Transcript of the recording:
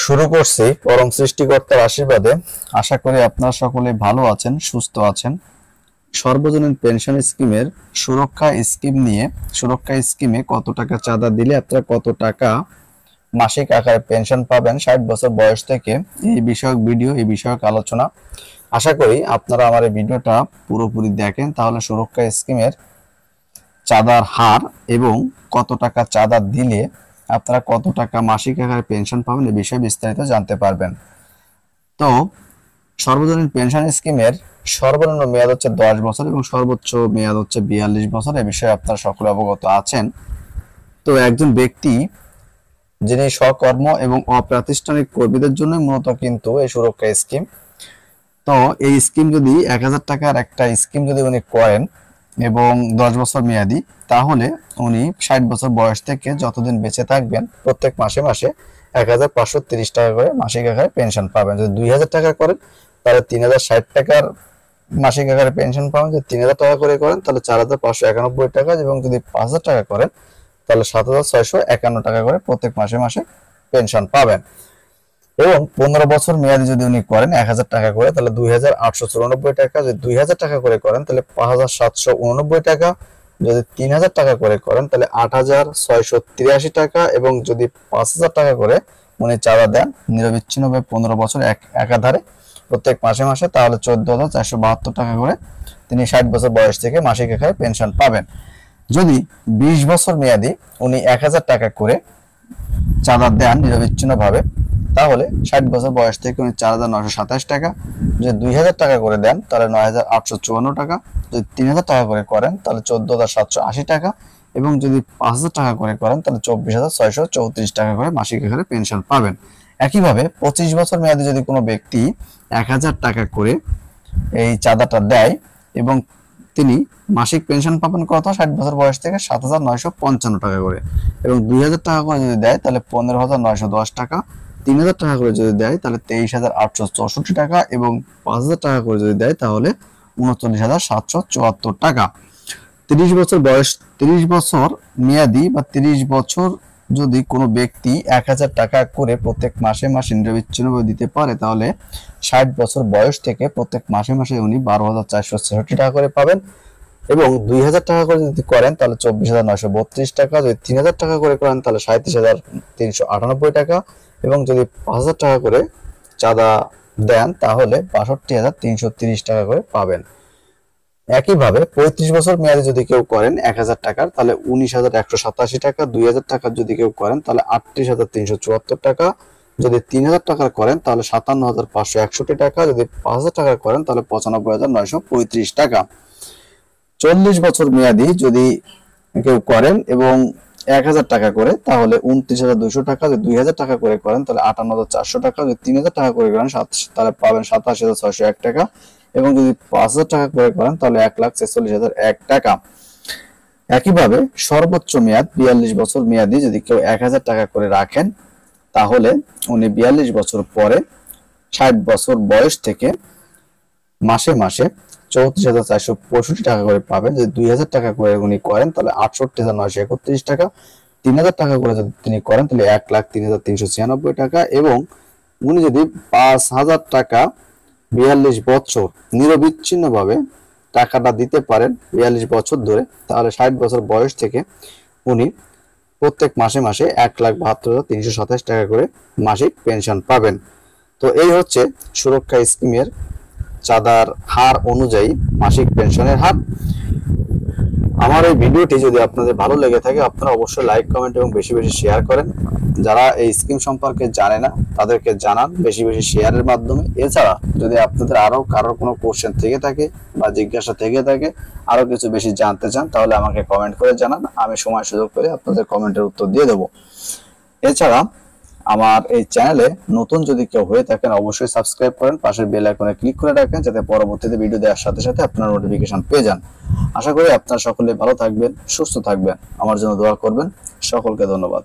শুরু করছি পরম সৃষ্টিকর্তার আশীর্বাদে। আশা করি আপনারা সকলে ভালো আছেন, সুস্থ আছেন। সর্বজনীন পেনশন স্কিমের সুরক্ষা স্কিমে কত টাকা চাঁদা দিলে আপনারা কত টাকা মাসিক আকারে পেনশন পাবেন 60 বছর বয়স থেকে, এই বিষয়ক ভিডিও, এই বিষয়ক আলোচনা। আশা করি আপনারা আমার এই ভিডিওটা পুরোপুরি দেখেন, তাহলে সুরক্ষা স্কিমের চাঁদার হার এবং কত টাকা চাঁদা দিলে আপনারা কত টাকা মাসিক আকারে পেনশন পাবেন এই বিষয়ে বিস্তারিত জানতে পারবেন। তো সর্বজনীন পেনশন স্কিমের সর্বনিম্ন মেয়াদ হচ্ছে 10 বছর এবং সর্বোচ্চ মেয়াদ হচ্ছে 42 বছর। এই বিষয়ে আপনারা সকলে অবগত আছেন। তো একজন ব্যক্তি যিনি স্বকর্ম এবং অপ্রাতিষ্ঠানিক কর্মীদের জন্য মূলত কিন্তু এই সুরক্ষা স্কিম। তো এই স্কিম যদি 1000 টাকার একটা স্কিম যদি উনি করেন এবং 10 বছর মেয়াদি, তাহলে উনি 60 বছর বয়স থেকে যতদিন বেঁচে থাকবেন প্রত্যেক মাসে মাসে 1530 টাকা করে মাসিক আকারে পেনশন পাবেন। যদি 2000 টাকা করেন তাহলে 3060 টাকার মাসিক আকারে পেনশন পাবেন। যদি 3000 টাকা করে করেন তাহলে 4591 টাকা, এবং যদি 5000 টাকা করেন তাহলে 7651 টাকা করে প্রত্যেক মাসে মাসে পেনশন পাবেন। এবং 15 বছর মেয়াদি যদি উনি করেন 1000 টাকা করে তাহলে 2894 টাকা, যদি 2000 টাকা করে করেন তাহলে 5789 টাকা, যদি 3000 টাকা করে করেন তাহলে 8683 টাকা, এবং যদি 5000 টাকা করে উনি চাঁদা দেন নিরবিচ্ছিন্নভাবে 15 বছর একাধারে প্রত্যেক মাসে মাসে, তাহলে 14472 টাকা করে তিনি 60 বছর বয়স থেকে মাসিক আকারে পেনশন পাবেন। যদি 20 বছর মেয়াদি উনি 1000 টাকা করে চাঁদা দেন নিরবিচ্ছিন্নভাবে, তাহলে 60 বছর বয়স থেকে উনি 4927 টাকা, যদি 2000 টাকা করে দেন তাহলে 9854 টাকা, যদি 3000 টাকা করে করেন তাহলে 14780 টাকা, এবং যদি 5000 টাকা করে করেন তাহলে 24634 টাকা করে মাসিক আকারে পেনশন পাবেন। একইভাবে 25 বছর মেয়াদে যদি কোনো ব্যক্তি 1000 টাকা করে এই চাঁদাটা দেয় এবং তিনি মাসিক পেনশন পাবেন কত 60 বছর বয়স থেকে 7955 টাকা করে, এবং 2000 টাকা করে যদি দেয় তাহলে 15910 টাকা, 3000 টাকা করে যদি দেয় তাহলে 23864 টাকা, এবং 5000 টাকা করে যদি দেয় তাহলে 39774 টাকা। 30 বছর বয়স, 30 বছর মেয়াদি বা 30 বছর যদি কোনো ব্যক্তি 1000 টাকা করে প্রত্যেক মাসে মাসে নিরবিচ্ছিন্নভাবে দিতে পারে, তাহলে 60 বছর বয়স থেকে প্রত্যেক মাসে মাসে উনি 12466 টাকা করে পাবেন। এবং 2000 টাকা করে যদি করেন তাহলে 24932 টাকা, যদি 3000 টাকা করে করেন তাহলে 37398 টাকা, এবং যদি 5000 টাকা করে চাঁদা দেন তাহলে 62330 টাকা করে পাবেন। একইভাবে 35 বছর মেয়াদে যদি কেউ করেন 1000 টাকার তাহলে 19187 টাকা, 2000 টাকার যদি কেউ করেন তাহলে 38374 টাকা, যদি 3000 টাকার করেন তাহলে 57561 টাকা, যদি 5000 টাকার করেন তাহলে 95935 টাকা। 40 বছর মেয়াদি যদি কেউ করেন এবং 1000 টাকা করে তাহলে 29200 টাকা, যদি 2000 টাকা করে করেন তাহলে 58400 টাকা, যদি 3000 টাকা করে করেন তাহলে পাবেন 87601 টাকা, এবং যদি 5000 টাকা করে করেন তাহলে 1,46,001 টাকা। একইভাবে সর্বোচ্চ মেয়াদ 42 বছর মেয়াদি যদি কেউ 1000 টাকা করে রাখেন তাহলে উনি 42 বছর পরে 60 বছর বয়স থেকে মাসে মাসে 34465 টাকা করে পাবেন। যদি 2000 টাকা করে উনি করেন তাহলে 68931 টাকা, 3000 টাকা করে যদি তিনি করেন তাহলে 1,03,396 টাকা, এবং উনি যদি 5000 টাকা 42 বছর নিরবিচ্ছিন্নভাবে টাকাটা দিতে পারেন 42 বছর ধরে, তাহলে 60 বছর বয়স থেকে উনি প্রত্যেক মাসে মাসে 1,72,327 টাকা করে মাসিক পেনশন পাবেন। তো এই হচ্ছে সুরক্ষা স্কিমের চাঁদার হার অনুযায়ী মাসিক পেনশনের হার। আমার এই ভিডিওটি যদি আপনাদের ভালো লেগে থাকে আপনারা অবশ্যই লাইক, কমেন্ট এবং বেশি বেশি শেয়ার করেন। যারা এই স্কিম সম্পর্কে জানে না তাদেরকে জানান বেশি বেশি শেয়ারের মাধ্যমে। এছাড়া যদি আপনাদের আরো কারোর কোনো কোশ্চেন থেকে থাকে বা জিজ্ঞাসা থেকে থাকে, আরো কিছু বেশি জানতে চান, তাহলে আমাকে কমেন্ট করে জানান, আমি সময় সুযোগ পেলে আপনাদের কমেন্টের উত্তর দিয়ে দেবো। এছাড়া আমার এই চ্যানেলে নতুন যদি কেউ হয়ে থাকেন অবশ্যই সাবস্ক্রাইব করেন, পাশের বেল আইকনে ক্লিক করে রাখেন যাতে পরবর্তীতে ভিডিও দেওয়ার সাথে সাথে আপনারা নোটিফিকেশন পেয়ে যান। আশা করি আপনারা সকলে ভালো থাকবেন, সুস্থ থাকবেন, আমার জন্য দোয়া করবেন। সকলকে ধন্যবাদ।